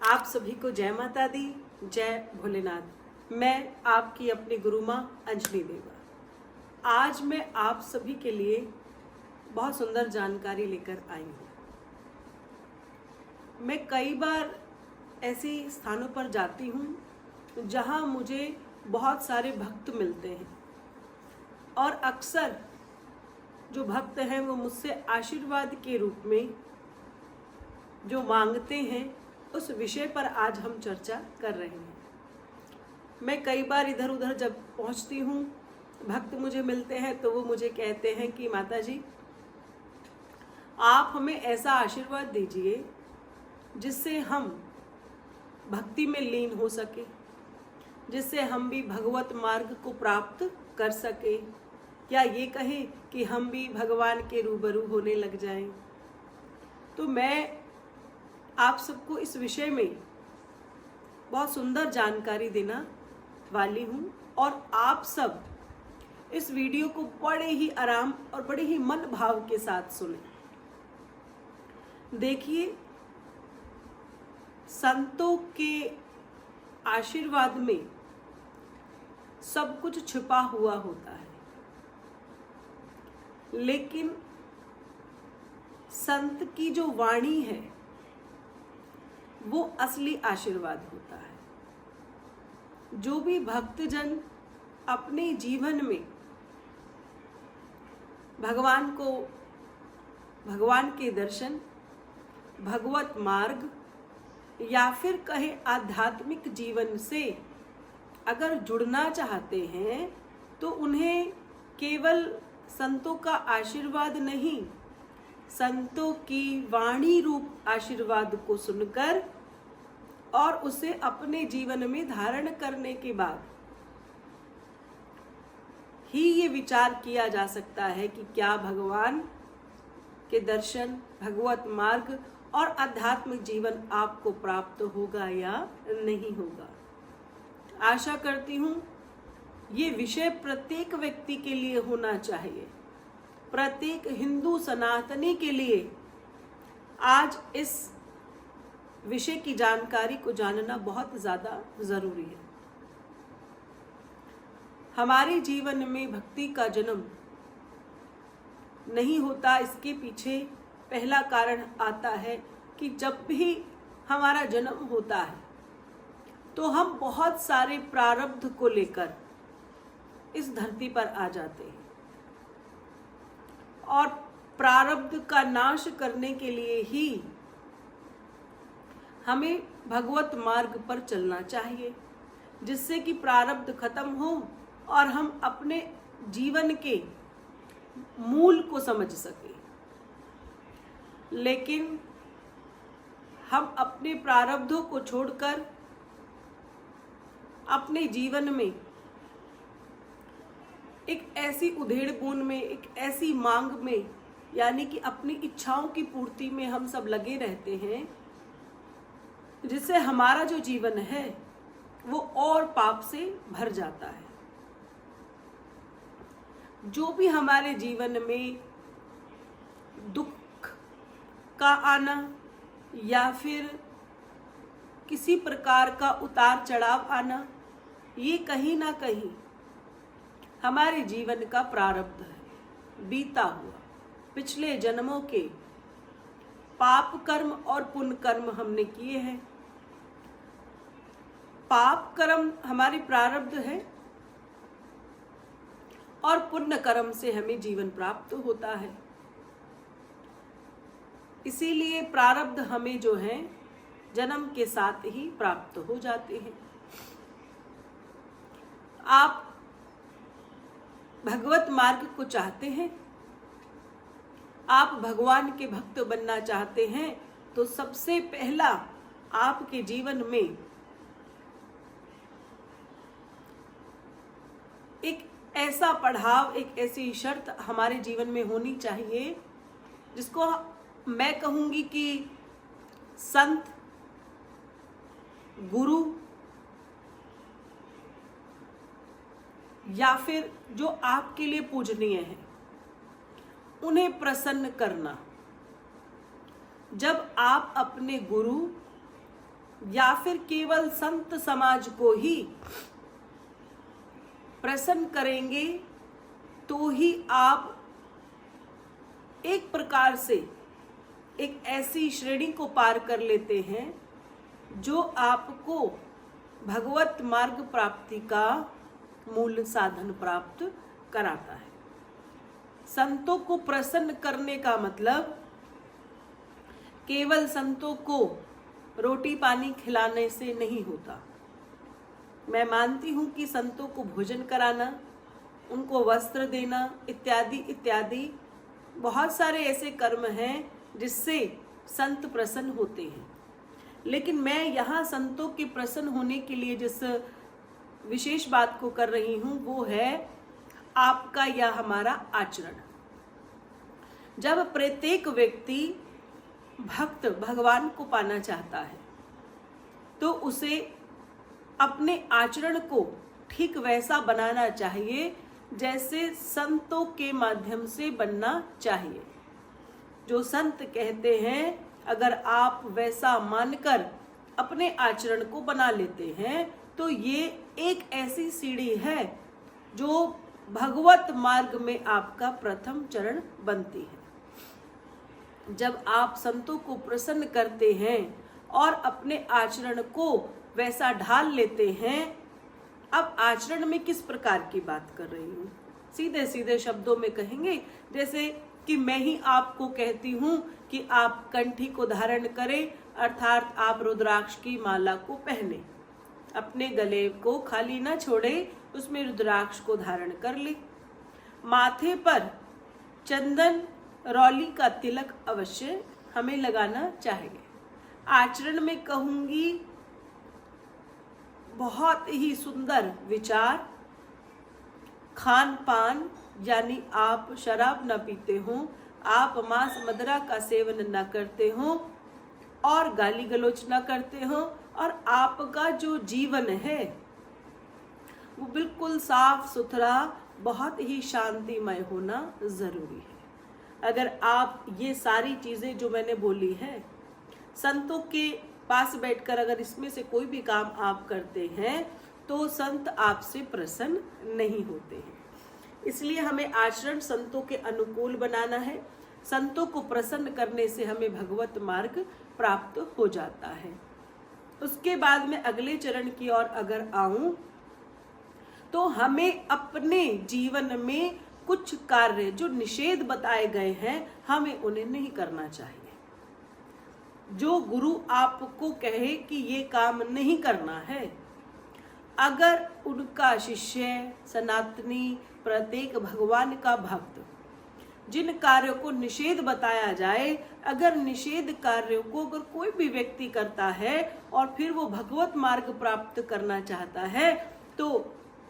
आप सभी को जय माता दी, जय भोलेनाथ। मैं आपकी अपनी गुरु माँ अंजलि देवा। आज मैं आप सभी के लिए बहुत सुंदर जानकारी लेकर आई हूँ। मैं कई बार ऐसे स्थानों पर जाती हूँ जहाँ मुझे बहुत सारे भक्त मिलते हैं और अक्सर जो भक्त हैं वो मुझसे आशीर्वाद के रूप में जो मांगते हैं, उस विषय पर आज हम चर्चा कर रहे हैं। मैं कई बार इधर उधर जब पहुंचती हूँ, भक्त मुझे मिलते हैं तो वो मुझे कहते हैं कि माता जी, आप हमें ऐसा आशीर्वाद दीजिए जिससे हम भक्ति में लीन हो सके, जिससे हम भी भगवत मार्ग को प्राप्त कर सके, या ये कहें कि हम भी भगवान के रूबरू होने लग जाएं। तो मैं आप सबको इस विषय में बहुत सुंदर जानकारी देना वाली हूँ और आप सब इस वीडियो को बड़े ही आराम और बड़े ही मन भाव के साथ सुनें। देखिए, संतों के आशीर्वाद में सब कुछ छिपा हुआ होता है, लेकिन संत की जो वाणी है वो असली आशीर्वाद होता है। जो भी भक्तजन अपने जीवन में भगवान के दर्शन, भगवत मार्ग या फिर कहे आध्यात्मिक जीवन से अगर जुड़ना चाहते हैं तो उन्हें केवल संतों का आशीर्वाद नहीं, संतों की वाणी रूप आशीर्वाद को सुनकर और उसे अपने जीवन में धारण करने के बाद ही ये विचार किया जा सकता है कि क्या भगवान के दर्शन, भगवत मार्ग और आध्यात्मिक जीवन आपको प्राप्त होगा या नहीं होगा। आशा करती हूँ ये विषय प्रत्येक व्यक्ति के लिए होना चाहिए, प्रत्येक हिंदू सनातनी के लिए आज इस विषय की जानकारी को जानना बहुत ज़्यादा ज़रूरी है। हमारे जीवन में भक्ति का जन्म नहीं होता, इसके पीछे पहला कारण आता है कि जब भी हमारा जन्म होता है तो हम बहुत सारे प्रारब्ध को लेकर इस धरती पर आ जाते हैं और प्रारब्ध का नाश करने के लिए ही हमें भगवत मार्ग पर चलना चाहिए, जिससे कि प्रारब्ध खत्म हो और हम अपने जीवन के मूल को समझ सकें। लेकिन हम अपने प्रारब्धों को छोड़कर अपने जीवन में एक ऐसी उधेड़-बुन में, एक ऐसी मांग में, यानी कि अपनी इच्छाओं की पूर्ति में हम सब लगे रहते हैं, जिससे हमारा जो जीवन है वो और पाप से भर जाता है। जो भी हमारे जीवन में दुख का आना या फिर किसी प्रकार का उतार चढ़ाव आना, ये कहीं ना कहीं हमारे जीवन का प्रारब्ध है, बीता हुआ पिछले जन्मों के पाप कर्म और पुण्य कर्म हमने किए हैं। पाप कर्म हमारी प्रारब्ध है और पुण्य कर्म से हमें जीवन प्राप्त होता है। इसीलिए प्रारब्ध हमें जो है जन्म के साथ ही प्राप्त हो जाते हैं। आप भगवत मार्ग को चाहते हैं, आप भगवान के भक्त बनना चाहते हैं, तो सबसे पहला आपके जीवन में एक ऐसा पड़ाव, एक ऐसी शर्त हमारे जीवन में होनी चाहिए जिसको मैं कहूंगी कि संत, गुरु या फिर जो आपके लिए पूजनीय है, उन्हें प्रसन्न करना। जब आप अपने गुरु या फिर केवल संत समाज को ही प्रसन्न करेंगे तो ही आप एक प्रकार से एक ऐसी श्रेणी को पार कर लेते हैं जो आपको भगवत मार्ग प्राप्ति का मूल साधन प्राप्त कराता है। संतों को प्रसन्न करने का मतलब केवल संतों को रोटी पानी खिलाने से नहीं होता। मैं मानती हूं कि संतों को भोजन कराना, उनको वस्त्र देना इत्यादि इत्यादि बहुत सारे ऐसे कर्म हैं जिससे संत प्रसन्न होते हैं। लेकिन मैं यहाँ संतों के प्रसन्न होने के लिए जिस विशेष बात को कर रही हूँ वो है आपका या हमारा आचरण। जब प्रत्येक व्यक्ति भक्त भगवान को पाना चाहता है तो उसे अपने आचरण को ठीक वैसा बनाना चाहिए जैसे संतों के माध्यम से बनना चाहिए। जो संत कहते हैं अगर आप वैसा मानकर अपने आचरण को बना लेते हैं तो ये एक ऐसी सीढ़ी है जो भगवत मार्ग में आपका प्रथम चरण बनती है। जब आप संतों को प्रसन्न करते हैं और अपने आचरण को वैसा ढाल लेते हैं, अब आचरण में किस प्रकार की बात कर रही हूँ, सीधे सीधे शब्दों में कहेंगे जैसे कि मैं ही आपको कहती हूँ कि आप कंठी को धारण करें, अर्थात आप रुद्राक्ष की माला को पहने, अपने गले को खाली न छोड़े, उसमें रुद्राक्ष को धारण कर ले, माथे पर चंदन रौली का तिलक अवश्य हमें लगाना चाहिए। आचरण में कहूंगी बहुत ही सुंदर विचार, खान पान यानी आप शराब न पीते हो, आप मांस मदिरा का सेवन न करते हो और गाली गलौज न करते हो और आपका जो जीवन है वो बिल्कुल साफ सुथरा बहुत ही शांतिमय होना जरूरी है। अगर आप ये सारी चीजें जो मैंने बोली है संतों के पास बैठकर अगर इसमें से कोई भी काम आप करते हैं तो संत आपसे प्रसन्न नहीं होते हैं। इसलिए हमें आचरण संतों के अनुकूल बनाना है। संतों को प्रसन्न करने से हमें भगवत मार्ग प्राप्त हो जाता है। उसके बाद में अगले चरण की ओर अगर आऊं तो हमें अपने जीवन में कुछ कार्य जो निषेध बताए गए हैं हमें उन्हें नहीं करना चाहिए। जो गुरु आपको कहे कि ये काम नहीं करना है, अगर उनका शिष्य सनातनी प्रत्येक भगवान का भक्त जिन कार्यों को निषेध बताया जाए, अगर निषेध कार्यों को अगर कोई भी व्यक्ति करता है और फिर वो भगवत मार्ग प्राप्त करना चाहता है तो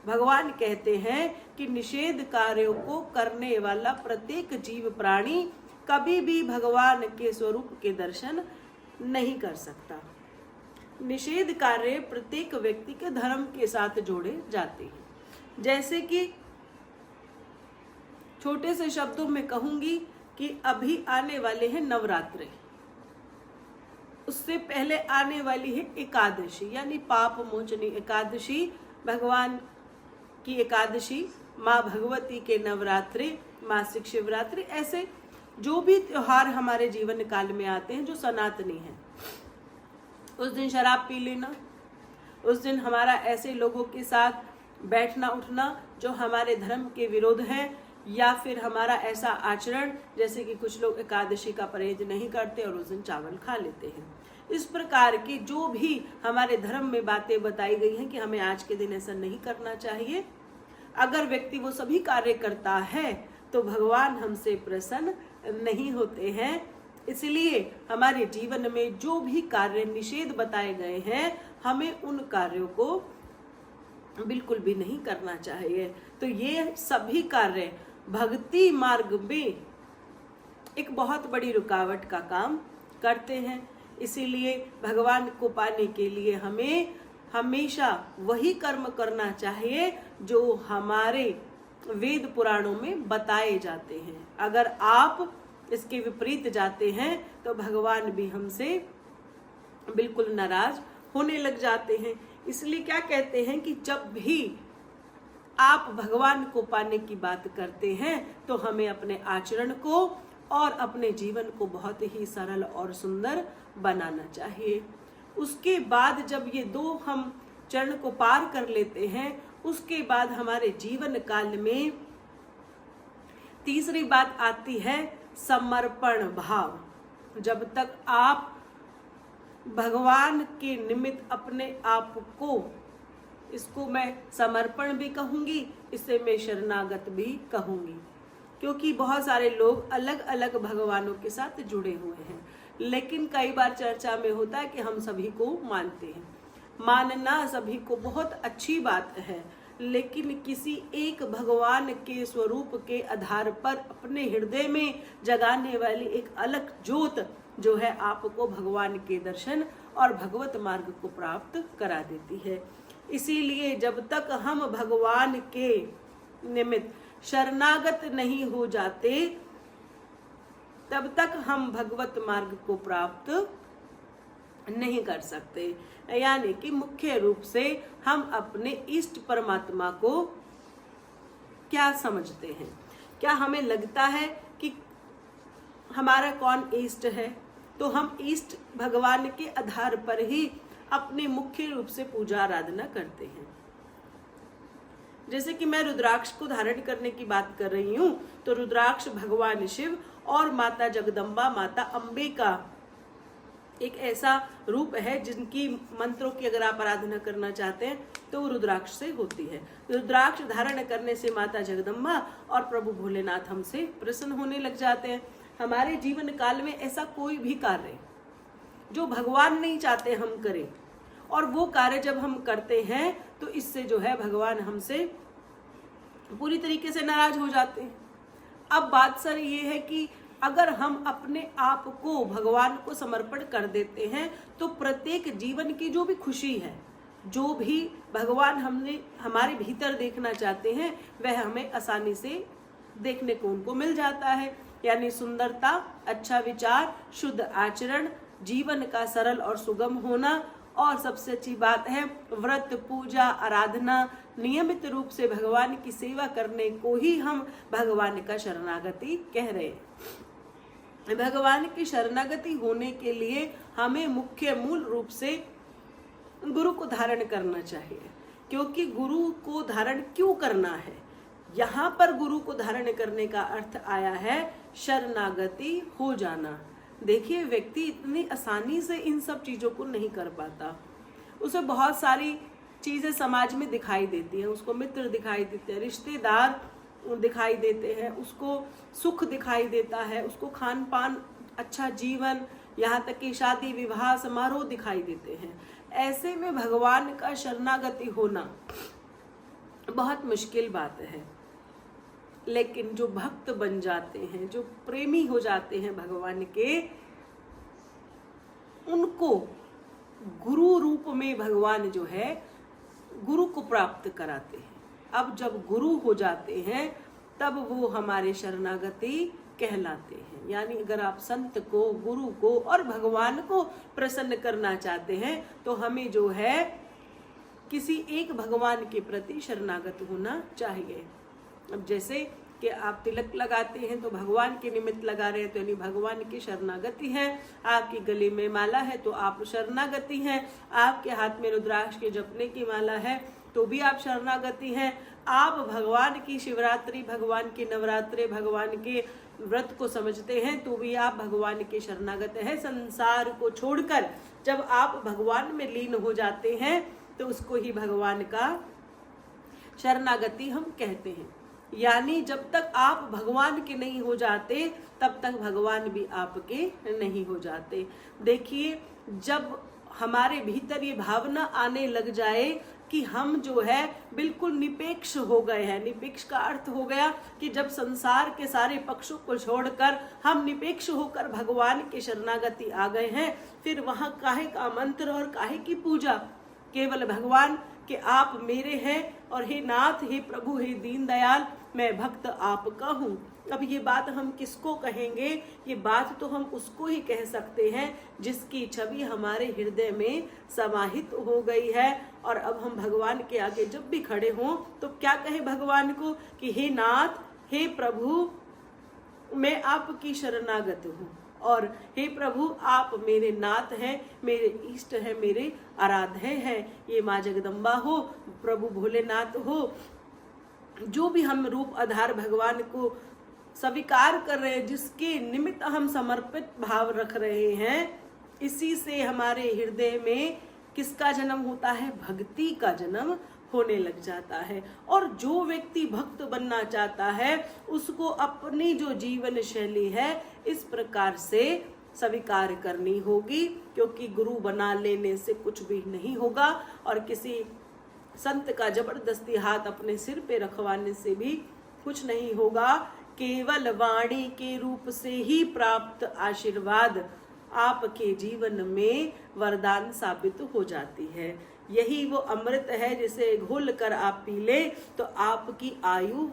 भगवान कहते हैं कि निषेध कार्यों को करने वाला प्रत्येक जीव प्राणी कभी भी भगवान के स्वरूप के दर्शन नहीं कर सकता। निषेध कार्य प्रत्येक व्यक्ति के धर्म के साथ जोड़े जाते हैं। जैसे कि छोटे से शब्दों में कहूंगी कि अभी आने वाले हैं नवरात्रे, उससे पहले आने वाली है एकादशी यानी पाप मोचनी एकादशी, भगवान की एकादशी, माँ भगवती के नवरात्रि, मासिक शिवरात्रि, ऐसे जो भी त्योहार हमारे जीवन काल में आते हैं जो सनातनी हैं। उस दिन शराब पी लेना, उस दिन हमारा ऐसे लोगों के साथ बैठना उठना जो हमारे धर्म के विरोध है, या फिर हमारा ऐसा आचरण जैसे कि कुछ लोग एकादशी का परहेज नहीं करते और उस दिन चावल खा लेते हैं। इस प्रकार की जो भी हमारे धर्म में बातें बताई गई हैं कि हमें आज के दिन ऐसा नहीं करना चाहिए, अगर व्यक्ति वो सभी कार्य करता है तो भगवान हमसे प्रसन्न नहीं होते हैं। इसलिए हमारे जीवन में जो भी कार्य निषेध बताए गए हैं हमें उन कार्यों को बिल्कुल भी नहीं करना चाहिए। तो ये सभी कार्य भक्ति मार्ग में एक बहुत बड़ी रुकावट का काम करते हैं। इसीलिए भगवान को पाने के लिए हमें हमेशा वही कर्म करना चाहिए जो हमारे वेद पुराणों में बताए जाते हैं। अगर आप इसके विपरीत जाते हैं तो भगवान भी हमसे बिल्कुल नाराज होने लग जाते हैं। इसलिए क्या कहते हैं कि जब भी आप भगवान को पाने की बात करते हैं तो हमें अपने आचरण को और अपने जीवन को बहुत ही सरल और सुंदर बनाना चाहिए। उसके बाद जब ये दो हम चरण को पार कर लेते हैं, उसके बाद हमारे जीवन काल में तीसरी बात आती है समर्पण भाव। जब तक आप भगवान के निमित्त अपने आप को, इसको मैं समर्पण भी कहूंगी, इसे मैं शरणागत भी कहूंगी, क्योंकि बहुत सारे लोग अलग अलग भगवानों के साथ जुड़े हुए हैं, लेकिन कई बार चर्चा में होता है कि हम सभी को मानते हैं। मानना सभी को बहुत अच्छी बात है, लेकिन किसी एक भगवान के स्वरूप के आधार पर अपने हृदय में जगाने वाली एक अलग ज्योत जो है आपको भगवान के दर्शन और भगवत मार्ग को प्राप्त करा देती है। इसीलिए जब तक हम भगवान के निमित्त शरणागत नहीं हो जाते, तब तक हम भगवत मार्ग को प्राप्त नहीं कर सकते। यानी कि मुख्य रूप से हम अपने इष्ट परमात्मा को क्या समझते हैं? क्या हमें लगता है कि हमारा कौन इष्ट है, तो हम इष्ट भगवान के आधार पर ही अपने मुख्य रूप से पूजा आराधना करते हैं। जैसे कि मैं रुद्राक्ष को धारण करने की बात कर रही हूं, तो रुद्राक्ष भगवान शिव और माता जगदम्बा, माता अम्बे का एक ऐसा रूप है जिनकी मंत्रों की अगर आप आराधना करना चाहते हैं तो वो रुद्राक्ष से होती है। रुद्राक्ष धारण करने से माता जगदम्बा और प्रभु भोलेनाथ हमसे प्रसन्न होने लग जाते हैं। हमारे जीवन काल में ऐसा कोई भी कार्य जो भगवान नहीं चाहते हम करें, और वो कार्य जब हम करते हैं तो इससे जो है भगवान हमसे पूरी तरीके से नाराज हो जाते हैं। अब बात सर ये है कि अगर हम अपने आप को भगवान को समर्पण कर देते हैं तो प्रत्येक जीवन की जो भी खुशी है, जो भी भगवान हमने हमारे भीतर देखना चाहते हैं, वह हमें आसानी से देखने को उनको मिल जाता है। यानी सुंदरता, अच्छा विचार, शुद्ध आचरण, जीवन का सरल और सुगम होना, और सबसे अच्छी बात है व्रत, पूजा, आराधना, नियमित रूप से भगवान की सेवा करने को ही हम भगवान का शरणागति कह रहे हैं। भगवान की शरणागति होने के लिए हमें मुख्य मूल रूप से गुरु को धारण करना चाहिए। क्योंकि गुरु को धारण क्यों करना है? यहाँ पर गुरु को धारण करने का अर्थ आया है शरणागति हो जाना। देखिए, व्यक्ति इतनी आसानी से इन सब चीजों को नहीं कर पाता। उसे बहुत सारी चीजें समाज में दिखाई देती हैं, उसको मित्र दिखाई देते हैं, रिश्तेदार दिखाई देते हैं, उसको सुख दिखाई देता है, उसको खान पान, अच्छा जीवन, यहाँ तक कि शादी विवाह समारोह दिखाई देते हैं। ऐसे में भगवान का शरणागति होना बहुत मुश्किल बात है। लेकिन जो भक्त बन जाते हैं, जो प्रेमी हो जाते हैं भगवान के, उनको गुरु रूप में भगवान जो है गुरु को प्राप्त कराते हैं। अब जब गुरु हो जाते हैं तब वो हमारे शरणागति कहलाते हैं। यानी अगर आप संत को, गुरु को और भगवान को प्रसन्न करना चाहते हैं तो हमें जो है किसी एक भगवान के प्रति शरणागत होना चाहिए। अब जैसे कि आप तिलक लगाते हैं तो भगवान के निमित्त लगा रहे हैं, तो यानी भगवान की शरणागति है। आपकी गले में माला है तो आप शरणागति हैं। आपके हाथ में रुद्राक्ष के जपने की माला है तो भी आप शरणागति हैं। आप भगवान की शिवरात्रि, भगवान के नवरात्रे, भगवान के व्रत को समझते हैं तो भी आप भगवान के शरणागत हैं। संसार को छोड़कर जब आप भगवान में लीन हो जाते हैं तो उसको ही भगवान का शरणागति हम कहते हैं। यानी जब तक आप भगवान के नहीं हो जाते तब तक भगवान भी आपके नहीं हो जाते। देखिए, जब हमारे भीतर ये भावना आने लग जाए कि हम जो है बिल्कुल निपेक्ष हो गए हैं। निपेक्ष का अर्थ हो गया कि जब संसार के सारे पक्षों को छोड़कर हम निपेक्ष होकर भगवान के शरणागति आ गए हैं, फिर वहां काहे का मंत्र और काहे की पूजा। केवल भगवान कि आप मेरे हैं और हे नाथ, हे प्रभु, हे दीन दयाल, मैं भक्त आपका हूँ। अब ये बात हम किसको कहेंगे? ये बात तो हम उसको ही कह सकते हैं जिसकी छवि हमारे हृदय में समाहित हो गई है। और अब हम भगवान के आगे जब भी खड़े हों तो क्या कहे भगवान को कि हे नाथ, हे प्रभु, मैं आपकी शरणागत हूँ, और हे प्रभु आप मेरे नाथ हैं, मेरे इष्ट हैं, मेरे आराध्य हैं। ये माँ जगदम्बा हो, प्रभु भोलेनाथ हो, जो भी हम रूप आधार भगवान को स्वीकार कर रहे हैं, जिसके निमित्त हम समर्पित भाव रख रहे हैं, इसी से हमारे हृदय में किसका जन्म होता है? भक्ति का जन्म होने लग जाता है। और जो व्यक्ति भक्त बनना चाहता है उसको अपनी जो जीवन शैली है इस प्रकार से स्वीकार करनी होगी, क्योंकि गुरु बना लेने से कुछ भी नहीं होगा और किसी संत का जबरदस्ती हाथ अपने सिर पे रखवाने से भी कुछ नहीं होगा। केवल वाणी के रूप से ही प्राप्त आशीर्वाद आपके जीवन में वरदान साबित हो जाती है। यही वो अमृत है जिसे घोल कर आप पी ले तो आपकी आयु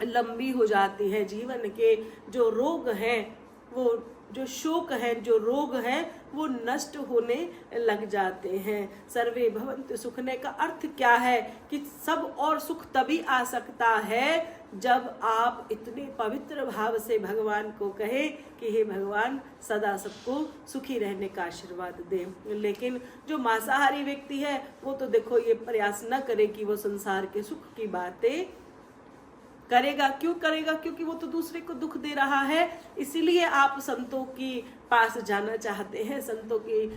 लंबी हो जाती है। जीवन के जो रोग हैं, वो जो शोक है, जो रोग है, वो नष्ट होने लग जाते हैं। सर्वे भवन्तु सुखने का अर्थ क्या है कि सब और सुख तभी आ सकता है जब आप इतने पवित्र भाव से भगवान को कहें कि हे भगवान सदा सबको सुखी रहने का आशीर्वाद दे। लेकिन जो मांसाहारी व्यक्ति है वो तो देखो ये प्रयास न करे कि वो संसार के सुख की बातें करेगा। क्यों करेगा? क्योंकि वो तो दूसरे को दुख दे रहा है। इसीलिए आप संतों की पास जाना चाहते हैं, संतों की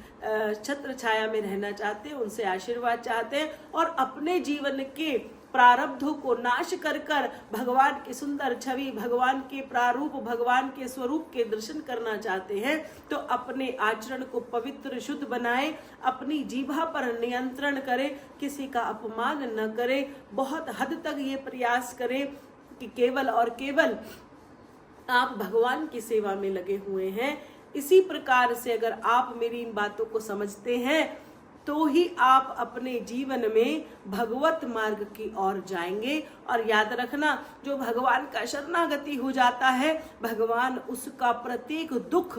छत्र छाया में रहना चाहते हैं, उनसे आशीर्वाद चाहते हैं और अपने जीवन के प्रारब्धों को नाश कर कर भगवान की सुंदर छवि, भगवान के प्रारूप, भगवान के स्वरूप के दर्शन करना चाहते हैं। तो अपने आचरण को पवित्र शुद्ध बनाए, अपनी जीभा पर नियंत्रण करें, किसी का अपमान न करें, बहुत हद तक ये प्रयास करें कि केवल और केवल आप भगवान की सेवा में लगे हुए हैं। इसी प्रकार से अगर आप मेरी इन बातों को समझते हैं तो ही आप अपने जीवन में भगवत मार्ग की ओर जाएंगे। और याद रखना, जो भगवान का शरणागति हो जाता है, भगवान उसका प्रत्येक दुख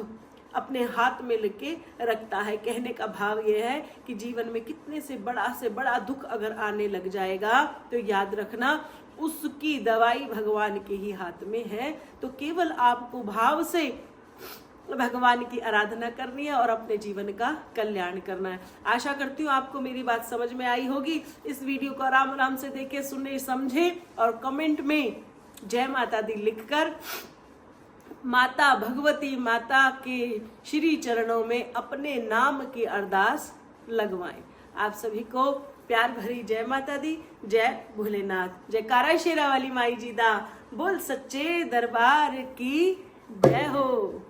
अपने हाथ में लेके रखता है। कहने का भाव यह है कि जीवन में कितने से बड़ा दुख अगर आने लग जाएगा तो याद रखना उसकी दवाई भगवान के ही हाथ में है। तो केवल आपको भाव से भगवान की आराधना करनी है और अपने जीवन का कल्याण करना है। आशा करती हूँ आपको मेरी बात समझ में आई होगी। इस वीडियो को आराम आराम से देखे, सुने, समझे और कमेंट में जय माता दी लिखकर माता भगवती माता के श्री चरणों में अपने नाम की अरदास लगवाएं। आप सभी को प्यार भरी जय माता दी, जय भोलेनाथ, जयकारा शेरा वाली माई जी दा, बोल सच्चे दरबार की जय हो।